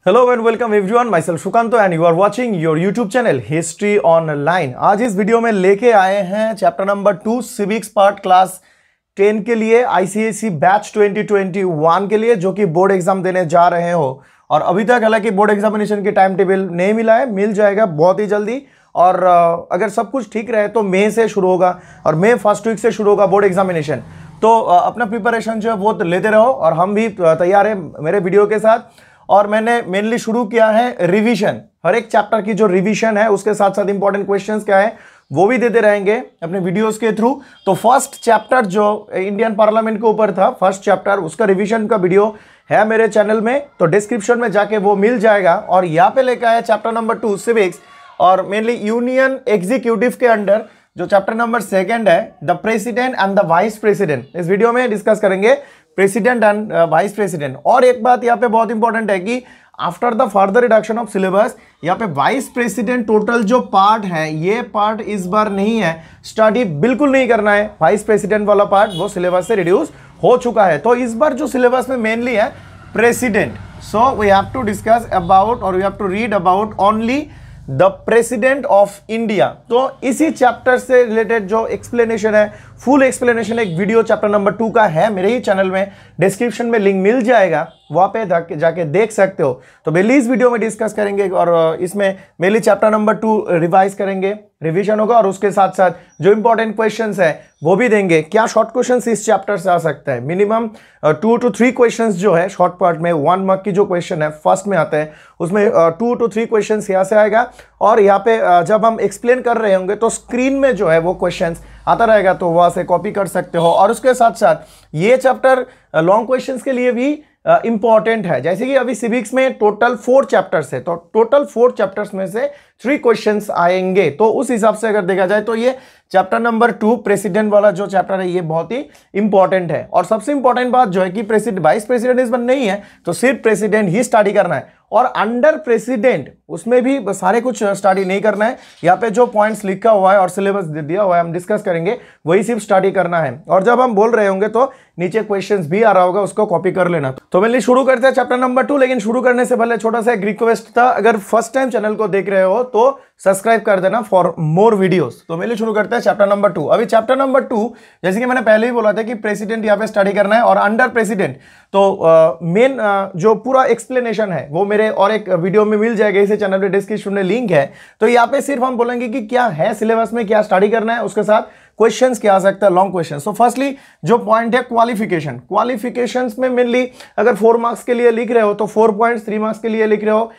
Hello and welcome everyone, myself Sukanto and you are watching your YouTube channel history online. आज इस वीडियो में लेके आए हैं chapter number 2 civics part class 10 के लिए आईसीएसई बैच 2021 के लिए, जो कि बोर्ड एग्जाम देने जा रहे हो। और अभी तक हालांकि बोर्ड एग्जामिनेशन की टाइम टेबल नहीं मिला है, मिल जाएगा बहुत ही जल्दी। और अगर सब कुछ ठीक रहे तो मई से शुरू होगा और मई फर्स्ट वीक से शुरू होगा बोर्ड एग्जामिनेशन। तो अपना प्रिपरेशन जो है वो लेते रहो और हम भी तैयार हैं मेरे वीडियो के साथ। और मैंने मेनली शुरू किया है रिवीजन, हर एक चैप्टर की जो रिवीजन है उसके साथ साथ इंपॉर्टेंट क्वेश्चंस क्या है वो भी देते रहेंगे अपने वीडियोस के थ्रू। तो फर्स्ट चैप्टर जो इंडियन पार्लियामेंट के ऊपर था, फर्स्ट चैप्टर, उसका रिवीजन का वीडियो है मेरे चैनल में, तो डिस्क्रिप्शन में जाके वो मिल जाएगा। और यहाँ पे लेकर आया चैप्टर नंबर 2 सिविक्स और मेनली यूनियन एग्जीक्यूटिव के अंडर जो चैप्टर नंबर 2 है, the president and the vice president. इस वीडियो में डिस्कस करेंगे प्रेसिडेंट एंड वाइस प्रेसिडेंट। और एक बात यहाँ पे बहुत इंपॉर्टेंट है कि after the further reduction of syllabus, यहाँ पे वाइस प्रेसिडेंट टोटल जो पार्ट है, ये पार्ट इस बार नहीं है, स्टडी बिल्कुल नहीं करना है। वाइस प्रेसिडेंट वाला पार्ट वो सिलेबस से रिड्यूस हो चुका है। तो इस बार जो सिलेबस में मेनली है president, so we have to discuss about और we have to read about only the president of India. तो इसी चैप्टर से रिलेटेड जो एक्सप्लेनेशन है, फुल एक्सप्लेनेशन एक वीडियो चैप्टर नंबर 2 का है मेरे ही चैनल में, डिस्क्रिप्शन में लिंक मिल जाएगा, वहां पे जाके देख सकते हो। तो मेनली इस वीडियो में डिस्कस करेंगे और इसमें मेनली चैप्टर नंबर 2 रिवाइज करेंगे, रिवीजन होगा और उसके साथ साथ जो इंपॉर्टेंट क्वेश्चंस है वो भी देंगे। क्या शॉर्ट क्वेश्चंस इस चैप्टर से आ सकता है, मिनिमम 2 to 3 क्वेश्चंस जो है शॉर्ट पार्ट में, 1 मार्क की जो क्वेश्चन है फर्स्ट में आता है, उसमें 2 to 3 क्वेश्चंस यहाँ से आएगा। और यहाँ पे जब हम एक्सप्लेन कर रहे होंगे तो स्क्रीन में जो है वो क्वेश्चंस आता रहेगा, तो वहां से कॉपी कर सकते हो। और उसके साथ साथ ये चैप्टर लॉन्ग क्वेश्चंस के लिए भी इंपॉर्टेंट है। जैसे कि अभी सिविक्स में टोटल 4 चैप्टर्स है, तो टोटल 4 चैप्टर्स में से 3 क्वेश्चंस आएंगे। तो उस हिसाब से अगर देखा जाए तो ये चैप्टर नंबर 2 प्रेसिडेंट वाला जो चैप्टर है ये बहुत ही इंपॉर्टेंट है। और सबसे इंपॉर्टेंट बात जो है कि वाइस प्रेसिडेंट इस बार नहीं है, तो सिर्फ प्रेसिडेंट ही स्टडी करना है। और अंडर प्रेसिडेंट उसमें भी सारे कुछ स्टडी नहीं करना है। यहाँ पे जो पॉइंट्स लिखा हुआ है और सिलेबस दिया हुआ है, हम डिस्कस करेंगे, वही सिर्फ स्टडी करना है। और जब हम बोल रहे होंगे तो नीचे क्वेश्चंस भी आ रहा होगा, उसको कॉपी कर लेना। तो मेनली शुरू करते हैं चैप्टर नंबर 2। लेकिन शुरू करने से पहले छोटा सा एक रिक्वेस्ट था, अगर फर्स्ट टाइम चैनल को देख रहे हो तो सब्सक्राइब कर देना फॉर मोर वीडियोस। तो मेनली शुरू करते हैं चैप्टर नंबर 2। अभी चैप्टर नंबर 2 जैसे कि मैंने पहले ही बोला था कि प्रेसिडेंट यहाँ पे स्टडी करना है और अंडर प्रेसिडेंट। तो मेन जो पूरा एक्सप्लेनेशन है वो मेरे और एक वीडियो में मिल जाएगा, इसे चैनल पे डिस्क्रिप्शन में लिंक है। तो यहाँ पे सिर्फ हम बोलेंगे कि क्या है सिलेबस में, क्या स्टडी करना है, उसके साथ क्वेश्चंस क्या आ सकता है, लॉन्ग क्वेश्चन। सो फर्स्टली जो पॉइंट है क्वालिफिकेशन, क्वालिफिकेशंस में मेनली अगर 4 मार्क्स के लिए लिख रहे हो तो 4 पॉइंट्स, 3 मार्क्स के लिए लिख रहे हो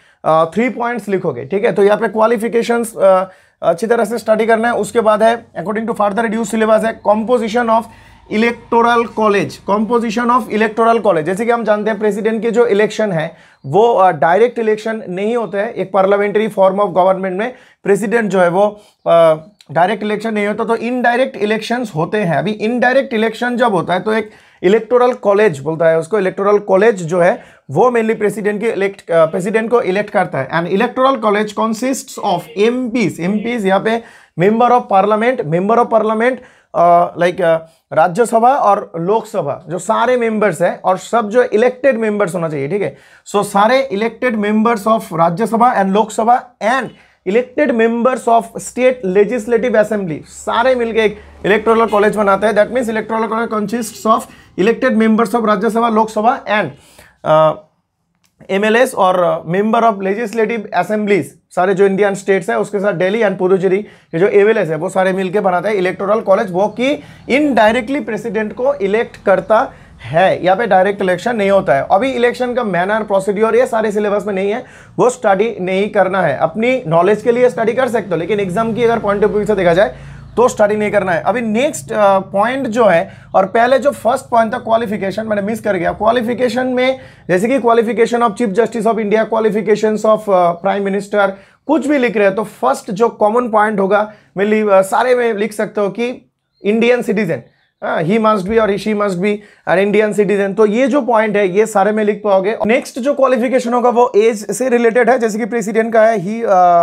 3 पॉइंट्स लिखोगे, ठीक है। तो यहाँ पे क्वालिफिकेशंस अच्छी तरह से स्टडी करना है। उसके बाद है according to further reduce syllabus है composition of electoral college, composition of electoral college. जैसे कि हम जानते हैं प्रेसिडेंट के जो इलेक्शन है वो डायरेक्ट इलेक्शन नहीं होते हैं। एक पार्लियामेंट्री फॉर्म ऑफ गवर्नमेंट में प्रेसिडेंट जो है वो डायरेक्ट इलेक्शन नहीं होता, तो इनडायरेक्ट इलेक्शंस होते हैं। अभी इनडायरेक्ट इलेक्शन जब होता है तो एक इलेक्टोरल कॉलेज बोलता है उसको, इलेक्टोरल कॉलेज जो है वो मेनली प्रेसिडेंट को इलेक्ट करता है। And electoral college consists of MPs, यहाँ पे member of parliament like Rajya Sabha और लोकसभा, जो सारे मेंबर्स हैं और सब जो इलेक्टेड मेंबर्स होना चाहिए, ठीक है। सो सारे elected members of Rajya Sabha and Lok Sabha and elected members of state legislative assembly, सारे मिलकर एक इलेक्टोरल कॉलेज बनाते हैं। That means electoral college consists of elected members of Rajya Sabha, Lok Sabha and MLAs और मेंबर ऑफ लेजिस्लेटिव असेंबलीज, सारे जो इंडियन स्टेट्स है उसके साथ दिल्ली एंड पुडुचेरी के जो एमएलएस है वो सारे मिलके बनाते हैं इलेक्टोरल कॉलेज, वो कि इनडायरेक्टली प्रेसिडेंट को इलेक्ट करता है। यहाँ पे डायरेक्ट इलेक्शन नहीं होता है। अभी इलेक्शन का मैनर, प्रोसीड्योर ये सारे सिलेबस में नहीं है, वो स्टडी नहीं करना है। अपनी नॉलेज के लिए स्टडी कर सकते हो, लेकिन एग्जाम की अगर पॉइंट ऑफ व्यू से देखा जाए तो स्टडी नहीं करना है। अभी नेक्स्ट पॉइंट जो है, और पहले जो फर्स्ट पॉइंट था क्वालिफिकेशन, मैंने मिस कर गया। क्वालिफिकेशन में जैसे कि qualification of chief justice of India, qualifications of prime minister, कुछ भी लिख रहे हैं तो फर्स्ट जो कॉमन पॉइंट होगा मेनली सारे में लिख सकते हो कि Indian citizen, he must be और she must be an Indian citizen. तो ये जो पॉइंट है ये सारे में लिख पाओगे। नेक्स्ट जो क्वालिफिकेशन होगा वो एज से रिलेटेड है। जैसे कि प्रेसिडेंट का है, he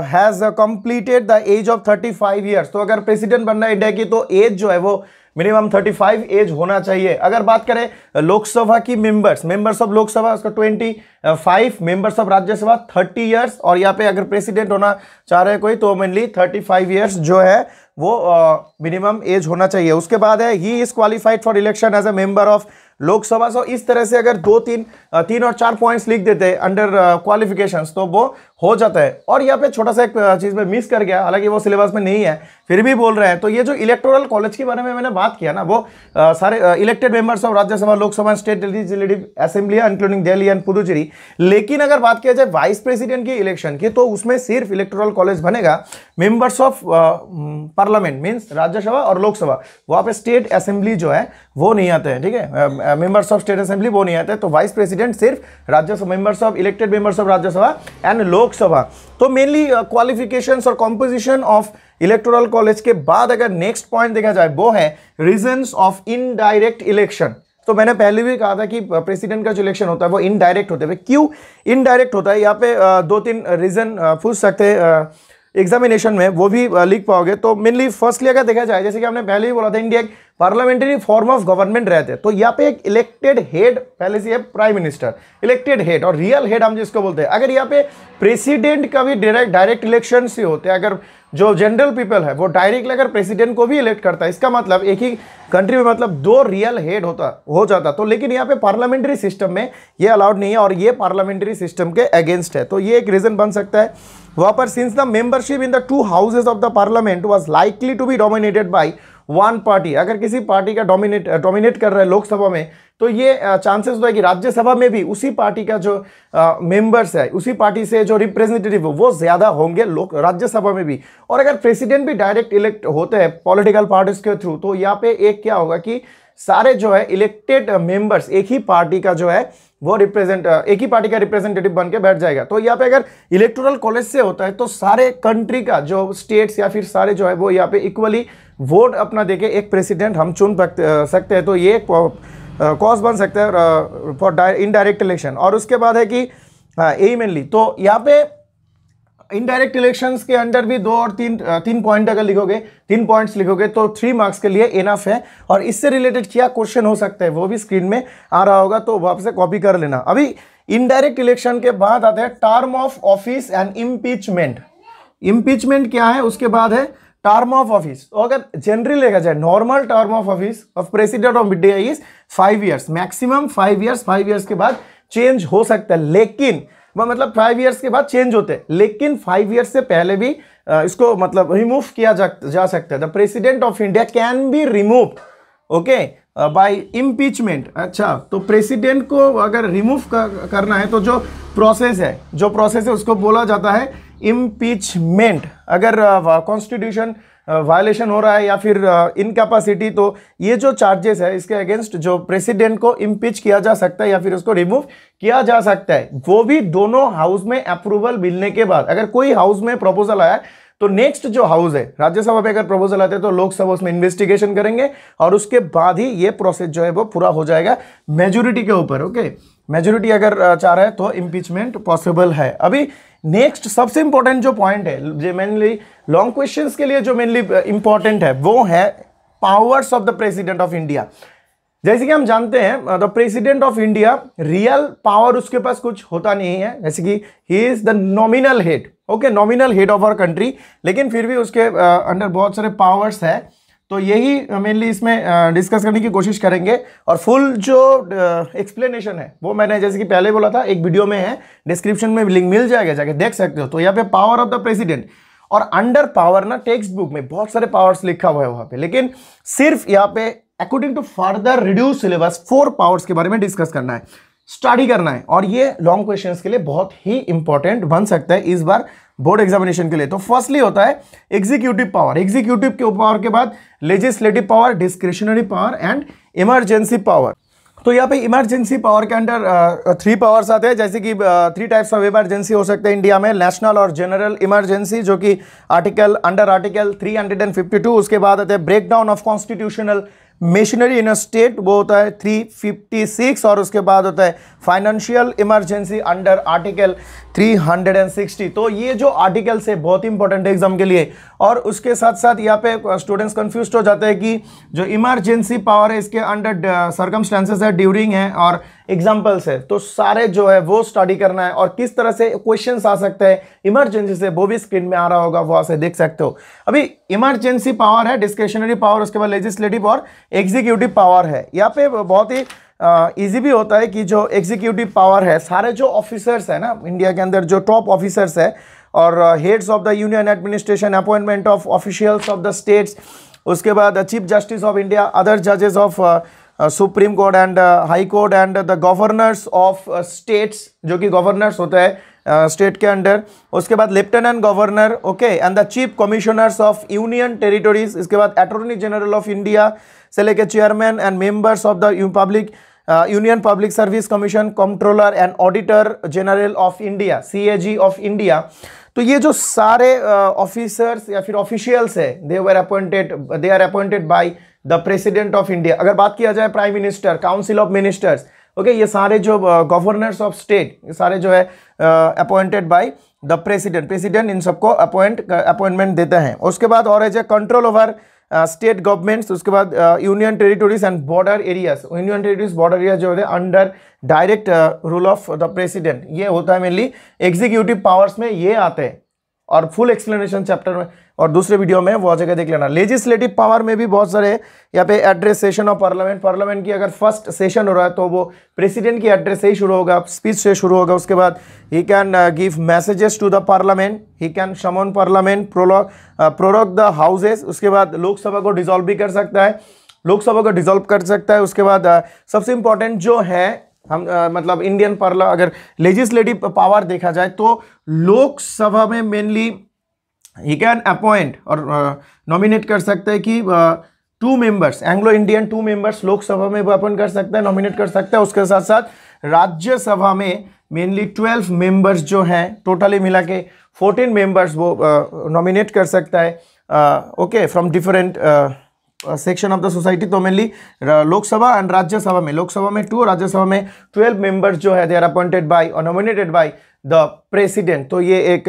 has completed the age of 35 years. तो अगर प्रेसिडेंट बनना है इंडिया की तो एज जो है वो मिनिमम 35 एज होना चाहिए। अगर बात करें लोकसभा की मेंबर्स ऑफ लोकसभा उसका 25, मेंबर्स ऑफ राज्यसभा 30 ईयर्स, और यहाँ पे अगर प्रेसिडेंट होना चाह रहे कोई तो मेनली 35 ईयर्स जो है वो मिनिमम एज होना चाहिए। उसके बाद है he is qualified for election as a member of Lok Sabha. So इस तरह से अगर 3 और 4 पॉइंट्स लिख देते हैं अंडर क्वालिफिकेशंस तो वो हो जाता है। और यहाँ पे छोटा सा एक चीज में मिस कर गया, हालांकि वो सिलेबस में नहीं है फिर भी बोल रहे हैं, तो ये जो इलेक्टोरल कॉलेज के बारे में मैंने बात किया ना, वो सारे elected members of Rajya Sabha, Lok Sabha, state legislative assembly including Delhi and Puducherry. लेकिन अगर बात किया जाए वाइस प्रेसिडेंट की इलेक्शन की तो उसमें सिर्फ इलेक्टोरल कॉलेज बनेगा members of parliament means Rajya Sabha और लोकसभा, वहां पे स्टेट असेंबली जो है वो नहीं आते हैं, ठीक है, मेंबर्स ऑफ स्टेट असेंबली वो नहीं आते, तो वाइस प्रेसिडेंट सिर्फ Rajya Sabha, members of elected members of Rajya Sabha and Lok Sabha. तो मेनली क्वालिफिकेशंस और कॉम्पोजिशन ऑफ इलेक्टोरल कॉलेज के बाद अगर नेक्स्ट पॉइंट देखा जाए वो है रीजंस ऑफ इनडायरेक्ट इलेक्शन। तो मैंने पहले भी कहा था कि प्रेसिडेंट का जो इलेक्शन होता है वो इनडायरेक्ट होता है। क्यों इनडायरेक्ट होता है, यहाँ पे 2-3 रीजन पूछ सकते हैं एग्जामिनेशन में, वो भी लिख पाओगे। तो मेनली फर्स्टली अगर देखा जाए, जैसे कि हमने पहले ही बोला था, इंडिया एक पार्लियामेंटरी फॉर्म ऑफ गवर्नमेंट रहते हैं, तो यहाँ पे एक इलेक्टेड हेड पहले से है प्राइम मिनिस्टर, इलेक्टेड हेड, और रियल हेड हम जिसको बोलते हैं। अगर यहाँ पे प्रेसिडेंट का भी डायरेक्ट इलेक्शन से होते हैं, अगर जो जनरल पीपल है वो डायरेक्टली अगर प्रेसिडेंट को भी इलेक्ट करता है, इसका मतलब एक ही कंट्री में मतलब 2 रियल हेड हो जाता। तो लेकिन यहाँ पे पार्लियामेंट्री सिस्टम में ये अलाउड नहीं है और ये पार्लियामेंट्री सिस्टम के अगेंस्ट है, तो ये एक रीजन बन सकता है वहां पर। Since the membership in the 2 houses of the parliament was likely to be dominated by one party, अगर किसी पार्टी का डोमिनेट कर रहा है लोकसभा में, तो ये चांसेस होता है कि राज्यसभा में भी उसी पार्टी का जो मेंबर्स है, उसी पार्टी से जो रिप्रेजेंटेटिव वो ज्यादा होंगे राज्यसभा में भी। और अगर प्रेसिडेंट भी डायरेक्ट इलेक्ट होते हैं पॉलिटिकल पार्टीज के थ्रू, तो यहाँ पे एक क्या होगा कि सारे जो है इलेक्टेड मेंबर्स एक ही पार्टी का जो है वो एक ही पार्टी का रिप्रेजेंटेटिव बन के बैठ जाएगा। तो यहाँ पे अगर इलेक्टोरल कॉलेज से होता है तो सारे कंट्री का जो स्टेट्स या फिर सारे जो है वो यहाँ पे इक्वली वोट अपना देके एक प्रेसिडेंट हम चुन सकते हैं। तो ये कॉज बन सकता है फॉर इनडायरेक्ट इलेक्शन। और उसके बाद है कि यही मेनली, तो यहाँ पे इनडायरेक्ट इलेक्शंस के अंडर भी 2 और 3 पॉइंट अगर लिखोगे, 3 पॉइंट्स लिखोगे तो 3 मार्क्स के लिए इनफ है। और इससे रिलेटेड क्या क्वेश्चन हो सकता है वो भी स्क्रीन में आ रहा होगा, तो वापस से कॉपी कर लेना। अभी इनडायरेक्ट इलेक्शन के बाद आता है term of office and impeachment. Impeachment क्या है, उसके बाद है टर्म ऑफ ऑफिस। तो अगर जनरली देखा जाए normal term of office of president of India is 5 years, maximum 5 years. 5 years के बाद चेंज हो सकता है, लेकिन वह मतलब 5 ईयर्स के बाद चेंज होते हैं, लेकिन 5 ईयर्स से पहले भी इसको मतलब रिमूव किया जा सकता है। The president of India can be removed okay by impeachment. अच्छा, तो प्रेसिडेंट को अगर रिमूव करना है तो जो प्रोसेस है उसको बोला जाता है इम्पीचमेंट। अगर कॉन्स्टिट्यूशन वायलेशन हो रहा है या फिर इनकैपेसिटी, तो ये जो चार्जेस है इसके अगेंस्ट जो प्रेसिडेंट को इम्पीच किया जा सकता है या फिर उसको रिमूव किया जा सकता है, वो भी दोनों हाउस में अप्रूवल मिलने के बाद। अगर कोई हाउस में प्रपोजल आया तो नेक्स्ट जो हाउस है, राज्यसभा में अगर प्रपोजल आते हैं तो लोकसभा उसमें इन्वेस्टिगेशन करेंगे और उसके बाद ही ये प्रोसेस जो है वो पूरा हो जाएगा मेजोरिटी के ऊपर। ओके, मेजोरिटी अगर चाह रहा है तो इम्पीचमेंट पॉसिबल है। अभी नेक्स्ट सबसे इंपॉर्टेंट जो पॉइंट है, जो मेनली लॉन्ग क्वेश्चंस के लिए जो मेनली इंपॉर्टेंट है, वो है powers of the president of India. जैसे कि हम जानते हैं the president of India real power उसके पास कुछ होता नहीं है, जैसे कि he is the nominal head, okay, nominal head of our country, लेकिन फिर भी उसके अंडर बहुत सारे पावर्स है। तो यही मेनली इसमें डिस्कस करने की कोशिश करेंगे। और फुल जो एक्सप्लेनेशन है वो मैंने जैसे कि पहले बोला था एक वीडियो में है, डिस्क्रिप्शन में लिंक मिल जाएगा, जाके देख सकते हो। तो यहाँ पे पावर ऑफ द प्रेसिडेंट और अंडर पावर ना टेक्स्ट बुक में बहुत सारे पावर्स लिखा हुआ है वहां पे, लेकिन सिर्फ यहाँ पे according to further reduce syllabus 4 powers के बारे में डिस्कस करना है, स्टडी करना है। और ये लॉन्ग क्वेश्चंस के लिए बहुत ही इंपॉर्टेंट बन सकता है इस बार बोर्ड एग्जामिनेशन के लिए। तो फर्स्टली होता है एग्जीक्यूटिव पावर, एग्जीक्यूटिव के पावर के बाद legislative power, discretionary power and emergency power. तो यहाँ पे इमरजेंसी पावर के अंडर 3 पावर्स आते हैं, जैसे कि 3 टाइप्स ऑफ इमरजेंसी हो सकते हैं इंडिया में, नेशनल और जनरल इमरजेंसी, जो कि अंडर आर्टिकल 352। उसके बाद आते हैं breakdown of constitutional masonry in a state वो होता है 356, और उसके बाद होता है फाइनेंशियल इमरजेंसी अंडर आर्टिकल 360। तो ये जो आर्टिकल्स है बहुत इंपॉर्टेंट है एग्जाम के लिए। और उसके साथ साथ यहाँ पे स्टूडेंट्स कंफ्यूज हो जाते हैं कि जो इमरजेंसी पावर है इसके अंडर सर्कमस्टेंसेस है, ड्यूरिंग है और एग्जाम्पल्स है, तो सारे जो है वो स्टडी करना है। और किस तरह से क्वेश्चंस आ सकते हैं इमरजेंसी से वो भी स्क्रीन में आ रहा होगा, वो से देख सकते हो। अभी इमरजेंसी पावर है, डिस्क्रिशनरी पावर, उसके बाद लेजिस्लेटिव और एग्जीक्यूटिव पावर है। यहाँ पे बहुत ही इजी भी होता है कि जो एग्जीक्यूटिव पावर है, सारे जो ऑफिसर्स है ना इंडिया के अंदर, जो टॉप ऑफिसर्स है और heads of the union administration, appointment of officials of the states, उसके बाद chief justice of India, other जजेस of supreme court and high court and the governors of states, जो कि गवर्नर्स होता है स्टेट के अंडर, उसके बाद lieutenant governor, okay, and the chief commissioners of union territories, इसके बाद अटॉर्नी जनरल ऑफ इंडिया से लेकर chairman and members of the public union public service commission, controller and auditor general of India, CAG of India. तो ये जो सारे officers या फिर ऑफिशियल्स है, they are appointed by the president of India. अगर बात किया जाए prime minister, council of ministers, okay, ये सारे जो गवर्नर्स ऑफ स्टेट, ये सारे जो है appointed by the president in सबको अपॉइंटमेंट देते हैं। उसके बाद और है कंट्रोल ओवर स्टेट गवर्नमेंट्स, उसके बाद union territories and border areas. Union territories border area जो है under direct rule of the president, ये होता है मेनली एग्जीक्यूटिव पावर्स में ये आते हैं। और फुल एक्सप्लेनेशन चैप्टर में और दूसरे वीडियो में वो जगह देख लेना। लेजिस्लेटिव पावर में भी बहुत सारे यहाँ पे एड्रेस सेशन ऑफ पार्लियामेंट की अगर फर्स्ट सेशन हो रहा है तो वो प्रेसिडेंट की एड्रेस से ही शुरू होगा, स्पीच से शुरू होगा। उसके बाद he can give messages to the parliament, he can summon parliament, prorogue the houses. उसके बाद लोकसभा को डिसॉल्व भी कर सकता है, लोकसभा को डिसॉल्व कर सकता है। उसके बाद सबसे इंपॉर्टेंट जो है हम मतलब इंडियन अगर लेजिस्लेटिव पावर देखा जाए तो लोकसभा में मेनली ही कैन अपॉइंट और नॉमिनेट कर सकते हैं कि 2 members, Anglo Indian 2 members Lok Sabha में वो अपॉइंट कर सकता है, नॉमिनेट कर सकता है। उसके साथ साथ राज्यसभा में मेनली 12 मेंबर्स जो हैं, टोटली मिला के 14 मेंबर्स वो नॉमिनेट कर सकता है, okay, from different section of the society. तो मेनली लोकसभा एंड राज्यसभा में, लोकसभा में 2, राज्यसभा में 12 मेंबर्स जो है दे आर अपॉइंटेड बाय और नॉमिनेटेड बाय द प्रेसिडेंट। तो ये एक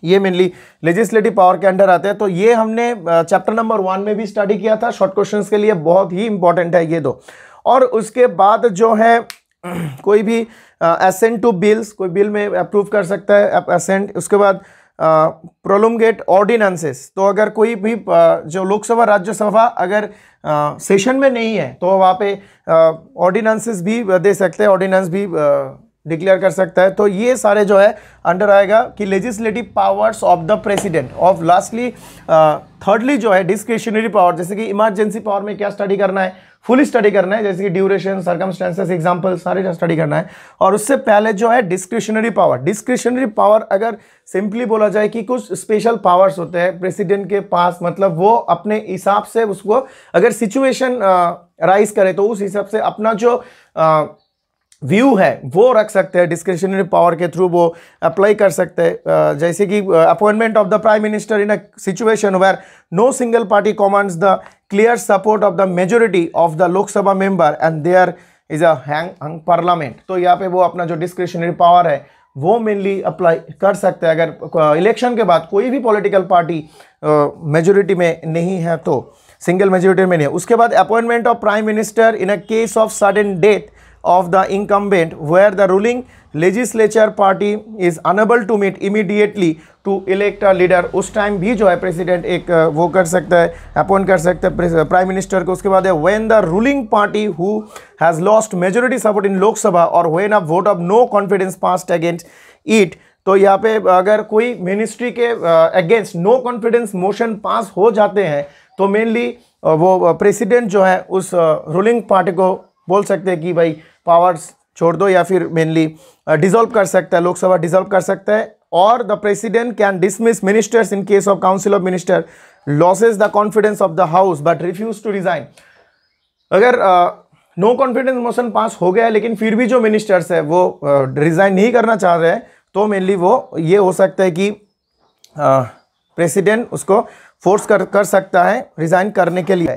ये मेनली लेजिस्लेटिव पावर के अंडर आते हैं। तो ये हमने चैप्टर नंबर 1 में भी स्टडी किया था, शॉर्ट क्वेश्चंस के लिए बहुत ही इंपॉर्टेंट है ये दो। और उसके बाद जो है कोई भी असेंट टू बिल्स, कोई बिल में अप्रूव कर सकता है असेंट। उसके बाद प्रोलॉन्गेट ऑर्डिनेंसेस, तो अगर कोई भी जो लोकसभा राज्यसभा अगर सेशन में नहीं है तो वहाँ पे ऑर्डिनेंसेस भी दे सकते हैं, ऑर्डिनेंस भी डिक्लेयर कर सकता है। तो ये सारे जो है अंडर आएगा कि legislative powers of the president. Of lastly thirdly जो है डिस्क्रिशनरी पावर, जैसे कि इमरजेंसी पावर में क्या स्टडी करना है, फुली स्टडी करना है, जैसे कि ड्यूरेशन, सर्कमस्टेंसेस, एग्जांपल सारे स्टडी करना है। और उससे पहले जो है डिस्क्रिशनरी पावर, डिस्क्रिशनरी पावर अगर सिंपली बोला जाए कि कुछ स्पेशल पावर्स होते हैं प्रेसिडेंट के पास, मतलब वो अपने हिसाब से उसको अगर सिचुएशन राइज करे तो उस हिसाब से अपना जो व्यू है वो रख सकते हैं, डिस्क्रिशनरी पावर के थ्रू वो अप्लाई कर सकते हैं। जैसे कि appointment of the prime minister in a situation where no single party commands the clear support of the majority of the Lok Sabha member and there is a hung parliament. तो यहाँ पे वो अपना जो डिस्क्रिशनरी पावर है वो मेनली अप्लाई कर सकते हैं अगर इलेक्शन के बाद कोई भी पॉलिटिकल पार्टी मेजोरिटी में नहीं है, तो सिंगल मेजोरिटी में नहीं है। उसके बाद appointment of prime minister in a case of sudden death of the incumbent where the ruling legislature party is unable to meet immediately to elect a leader, उस टाइम भी जो है प्रेसिडेंट एक वो कर सकता है, अपॉइंट कर सकता है प्राइम मिनिस्टर को। उसके बाद है when the ruling party who has lost majority support in लोक सभा और when a vote of no confidence passed against it। तो यहाँ पे अगर कोई मिनिस्ट्री के against no confidence motion pass हो जाते हैं तो मेनली वो प्रेसिडेंट जो है उस रूलिंग पार्टी को बोल सकते हैं कि भाई पावर्स छोड़ दो, या फिर मेनली डिसॉल्व कर सकता है, लोकसभा डिसॉल्व कर सकता है। और the president can dismiss ministers in case of council of minister loses the confidence of the house but refuse to resign. अगर नो कॉन्फिडेंस मोशन पास हो गया है लेकिन फिर भी जो मिनिस्टर्स है वो रिजाइन नहीं करना चाह रहे हैं, तो मेनली वो ये हो सकता है कि प्रेसिडेंट उसको फोर्स कर सकता है रिजाइन करने के लिए।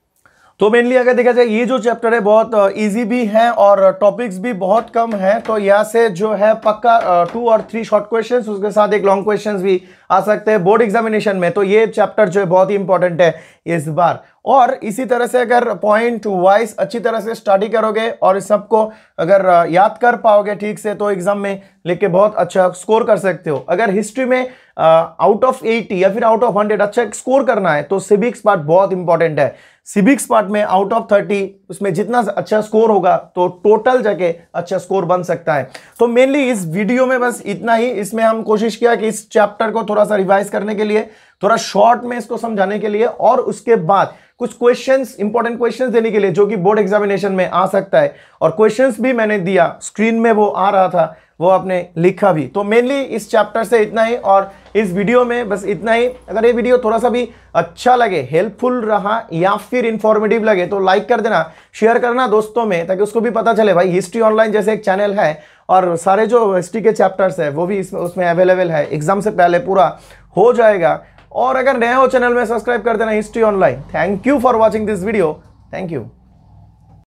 तो मेनली अगर देखा जाए ये जो चैप्टर है बहुत इजी भी है और टॉपिक्स भी बहुत कम है, तो यहाँ से जो है पक्का 2 और 3 शॉर्ट क्वेश्चंस, उसके साथ एक लॉन्ग क्वेश्चंस भी आ सकते हैं बोर्ड एग्जामिनेशन में। तो ये चैप्टर जो है बहुत ही इंपॉर्टेंट है इस बार। और इसी तरह से अगर पॉइंट वाइज अच्छी तरह से स्टडी करोगे और इस सबको अगर याद कर पाओगे ठीक से, तो एग्जाम में लेके बहुत अच्छा स्कोर कर सकते हो। अगर हिस्ट्री में आउट ऑफ 80 या फिर आउट ऑफ 100 अच्छा स्कोर करना है तो सिविक्स पार्ट बहुत इंपॉर्टेंट है। सिविक्स पार्ट में आउट ऑफ 30 उसमें जितना अच्छा स्कोर होगा तो टोटल जाके अच्छा स्कोर बन सकता है। तो मेनली इस वीडियो में बस इतना ही। इसमें हम कोशिश किया कि इस चैप्टर को थोड़ा सा रिवाइज करने के लिए, थोड़ा शॉर्ट में इसको समझाने के लिए, और उसके बाद कुछ क्वेश्चंस, इंपॉर्टेंट क्वेश्चंस देने के लिए जो कि बोर्ड एग्जामिनेशन में आ सकता है। और क्वेश्चंस भी मैंने दिया, स्क्रीन में वो आ रहा था, वो आपने लिखा भी। तो मेनली इस चैप्टर से इतना ही और इस वीडियो में बस इतना ही। अगर ये वीडियो थोड़ा सा भी अच्छा लगे, हेल्पफुल रहा या फिर इंफॉर्मेटिव लगे तो लाइक कर देना, शेयर करना दोस्तों में, ताकि उसको भी पता चले भाई हिस्ट्री ऑनलाइन जैसे एक चैनल है और सारे जो हिस्ट्री के चैप्टर्स है वो भी उसमें अवेलेबल है। एग्जाम से पहले पूरा हो जाएगा। और अगर नए हो चैनल में सब्सक्राइब कर देना history online. Thank you for watching this video. Thank you.